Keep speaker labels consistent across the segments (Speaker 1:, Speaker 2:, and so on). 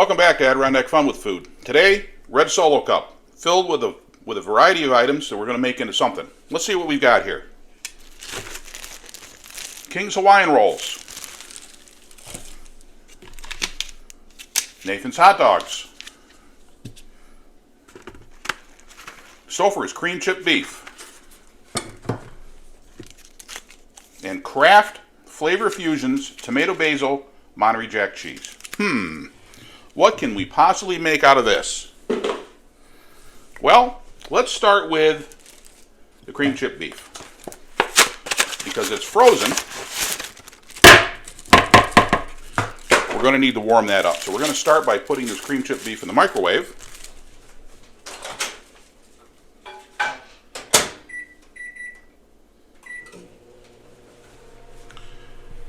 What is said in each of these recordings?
Speaker 1: Welcome back to Adirondack Fun with Food. Today, red solo cup, filled with a variety of items that we're going to make into something. Let's see what we've got here. King's Hawaiian Rolls. Nathan's Hot Dogs. Stouffer's Cream Chip Beef. And Kraft Flavor Fusions Tomato Basil Monterey Jack Cheese. What can we possibly make out of this? Well, let's start with the cream chip beef. Because it's frozen, we're going to need to warm that up. So we're going to start by putting this cream chip beef in the microwave.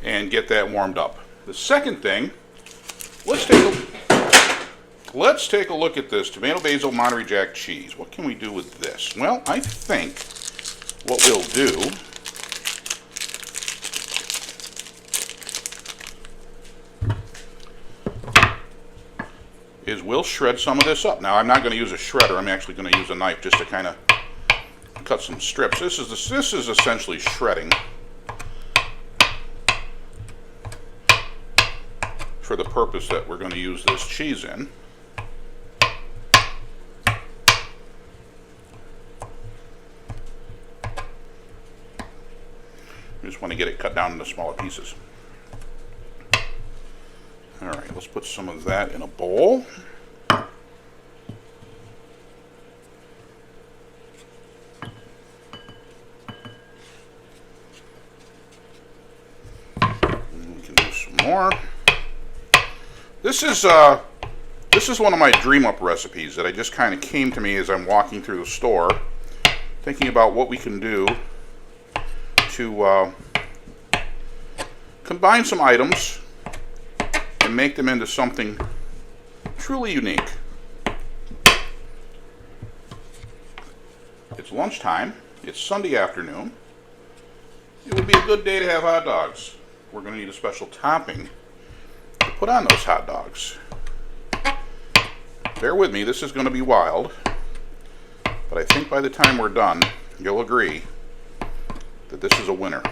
Speaker 1: And get that warmed up. The second thing, let's take a look at this tomato basil Monterey Jack cheese. What can we do with this? Well, I think what we'll do is we'll shred some of this up. Now, I'm not going to use a shredder. I'm actually going to use a knife just to kind of cut some strips. This is essentially shredding for the purpose that we're going to use this cheese in. I just want to get it cut down into smaller pieces. Alright, let's put some of that in a bowl. And we can do some more. This is one of my dream up recipes that I just kind of came to me as I'm walking through the store, thinking about what we can do to combine some items and make them into something truly unique. It's lunchtime. It's Sunday afternoon. It would be a good day to have hot dogs. We're going to need a special topping to put on those hot dogs. Bear with me, this is going to be wild, but I think by the time we're done, you'll agree that this is a winner.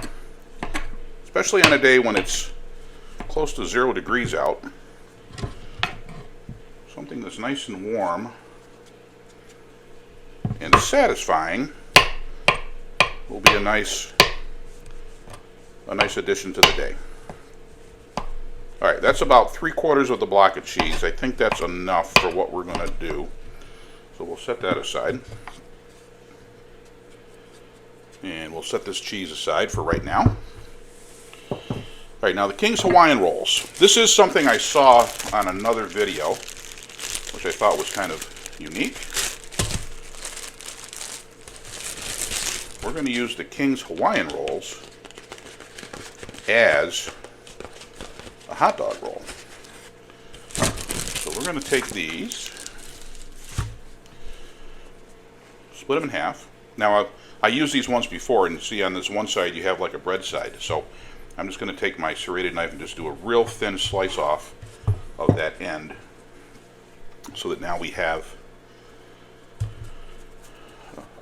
Speaker 1: Especially on a day when it's close to 0 degrees out. Something that's nice and warm and satisfying will be a nice addition to the day. Alright, that's about 3/4 of the block of cheese. I think that's enough for what we're going to do. So we'll set that aside. And we'll set this cheese aside for right now. Alright, now the King's Hawaiian Rolls. This is something I saw on another video, which I thought was kind of unique. We're going to use the King's Hawaiian Rolls as a hot dog roll. So we're going to take these, split them in half. Now I used these once before, and see on this one side you have like a bread side. So I'm just going to take my serrated knife and just do a real thin slice off of that end, so that now we have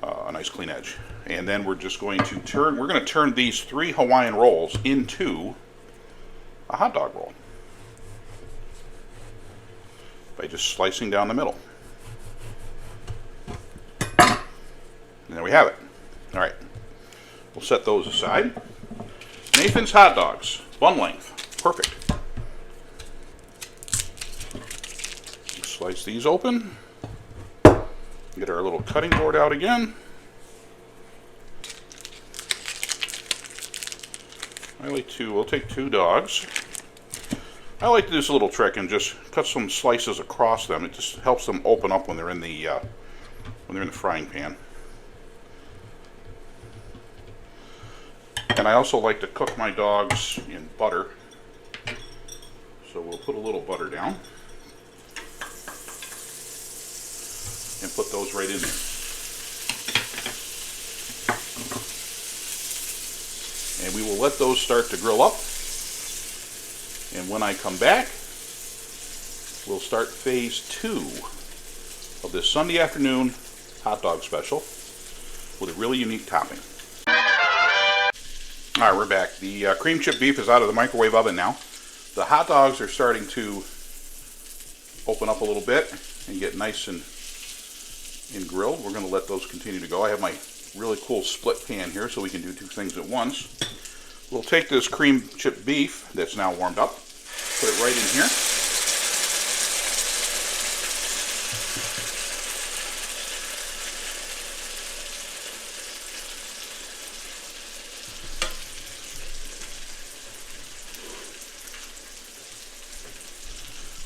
Speaker 1: a nice clean edge. And then we're just going to turn these 3 Hawaiian rolls into a hot dog roll by just slicing down the middle. And there we have it. Alright, we'll set those aside. Nathan's Hot Dogs, bun length, perfect. Slice these open. Get our little cutting board out again. We'll take 2 dogs. I like to do this little trick and just cut some slices across them. It just helps them open up when they're in the frying pan. And I also like to cook my dogs in butter. So we'll put a little butter down and put those right in there. And we will let those start to grill up. And when I come back, we'll start phase 2 of this Sunday afternoon hot dog special with a really unique topping. Alright, we're back. The cream chip beef is out of the microwave oven now. The hot dogs are starting to open up a little bit and get nice and grilled. We're going to let those continue to go. I have my really cool split pan here so we can do two things at once. We'll take this cream chip beef that's now warmed up, put it right in here.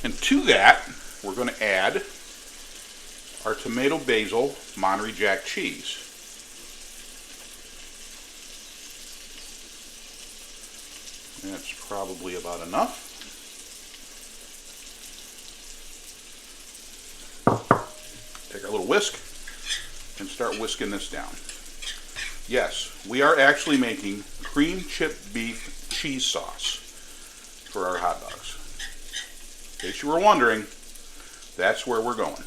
Speaker 1: And to that, we're going to add our tomato basil Monterey Jack cheese. That's probably about enough. Take our little whisk and start whisking this down. Yes, we are actually making cream chip beef cheese sauce for our hot dogs. In case you were wondering, that's where we're going.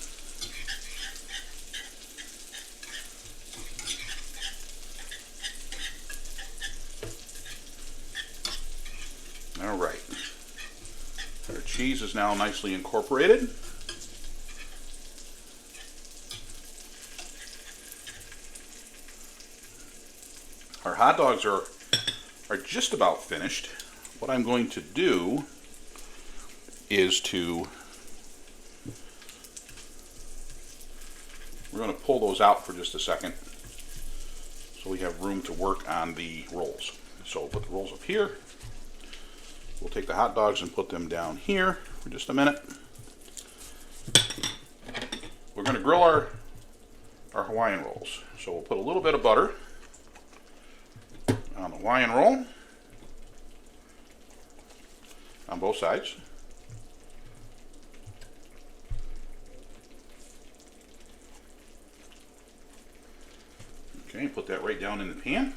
Speaker 1: All right. Our cheese is now nicely incorporated. Our hot dogs are just about finished. What I'm going to do is we're going to pull those out for just a second so we have room to work on the rolls. So we'll put the rolls up here. We'll take the hot dogs and put them down here for just a minute. We're going to grill our Hawaiian rolls. So we'll put a little bit of butter on the Hawaiian roll on both sides. Okay, put that right down in the pan.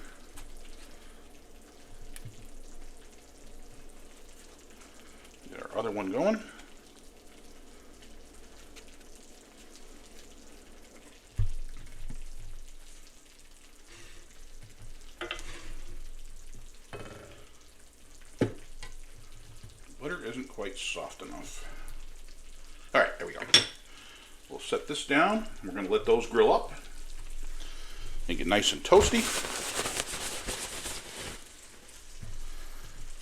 Speaker 1: Get our other one going. Butter isn't quite soft enough. All right, there we go. We'll set this down. We're going to let those grill up and get nice and toasty.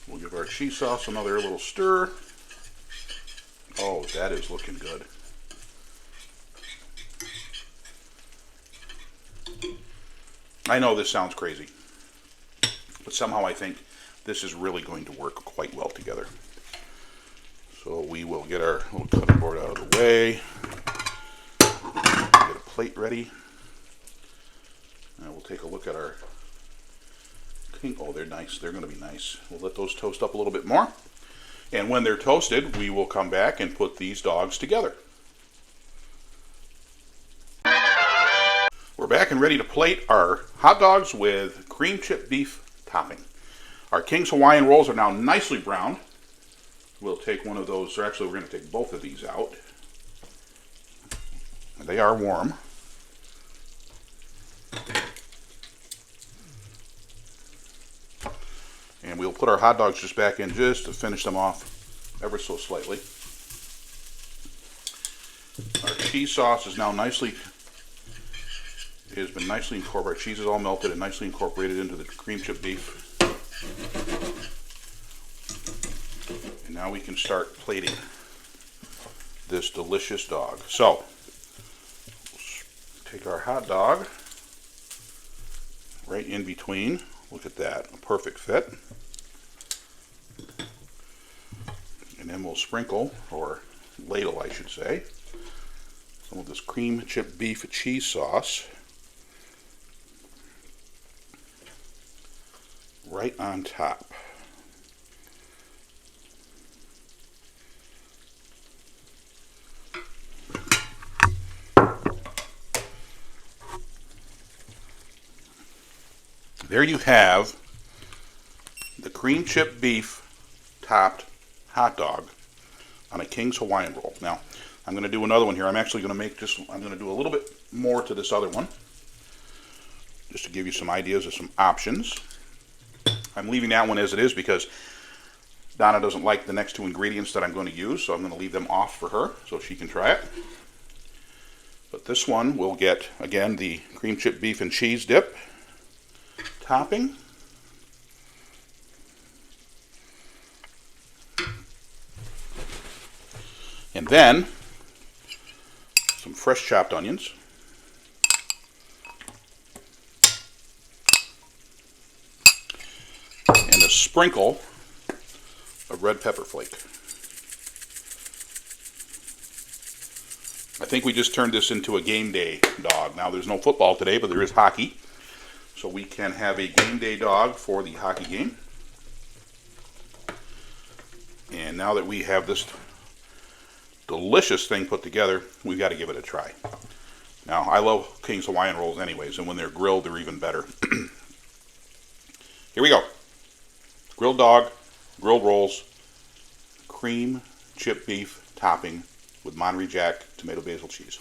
Speaker 1: We'll give our cheese sauce another little stir. Oh, that is looking good. I know this sounds crazy, but somehow I think this is really going to work quite well together. So we will get our little cutting board out of the way, get a plate ready, and we'll take a look at our king. Oh, they're nice. They're going to be nice. We'll let those toast up a little bit more, and when they're toasted, we will come back and put these dogs together. We're back and ready to plate our hot dogs with cream chip beef topping. Our King's Hawaiian rolls are now nicely browned. We'll take one of those, or actually we're going to take both of these out. They are warm. And we'll put our hot dogs just back in just to finish them off ever so slightly. Our cheese sauce is now it has been nicely incorporated. Our cheese is all melted and nicely incorporated into the cream chip beef. And now we can start plating this delicious dog. So, take our hot dog right in between. Look at that, a perfect fit. And then we'll sprinkle, or ladle I should say, some of this cream chip beef cheese sauce right on top. There you have the cream chip beef topped hot dog on a King's Hawaiian roll. Now, I'm going to do another one here. I'm actually going to make just, I'm going to do a little bit more to this other one, just to give you some ideas of some options. I'm leaving that one as it is because Donna doesn't like the next two ingredients that I'm going to use, so I'm going to leave them off for her so she can try it. But this one will get, again, the cream chip beef and cheese dip topping. And then some fresh chopped onions. And a sprinkle of red pepper flake. I think we just turned this into a game day dog. Now there's no football today, but there is hockey. So we can have a game day dog for the hockey game. And now that we have this delicious thing put together, we've got to give it a try. Now, I love King's Hawaiian rolls anyways, and when they're grilled, they're even better. Here we go. Grilled dog, grilled rolls, cream chip beef topping with Monterey Jack tomato basil cheese.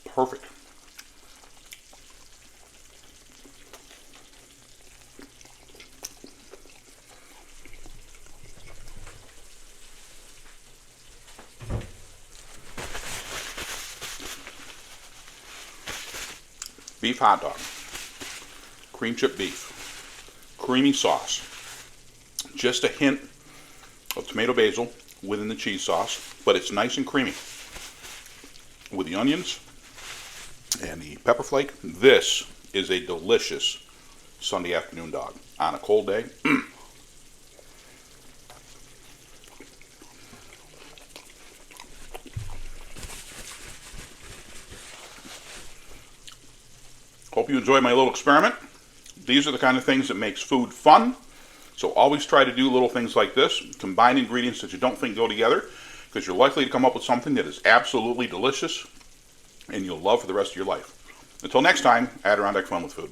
Speaker 1: Perfect. Beef hot dog, cream chip beef, creamy sauce, just a hint of tomato basil within the cheese sauce, but it's nice and creamy. With the onions and the pepper flake, this is a delicious Sunday afternoon dog on a cold day. Hope you enjoy my little experiment. These are the kind of things that makes food fun. So always try to do little things like this. Combine ingredients that you don't think go together, because you're likely to come up with something that is absolutely delicious and you'll love for the rest of your life. Until next time, Adirondack Fun with Food.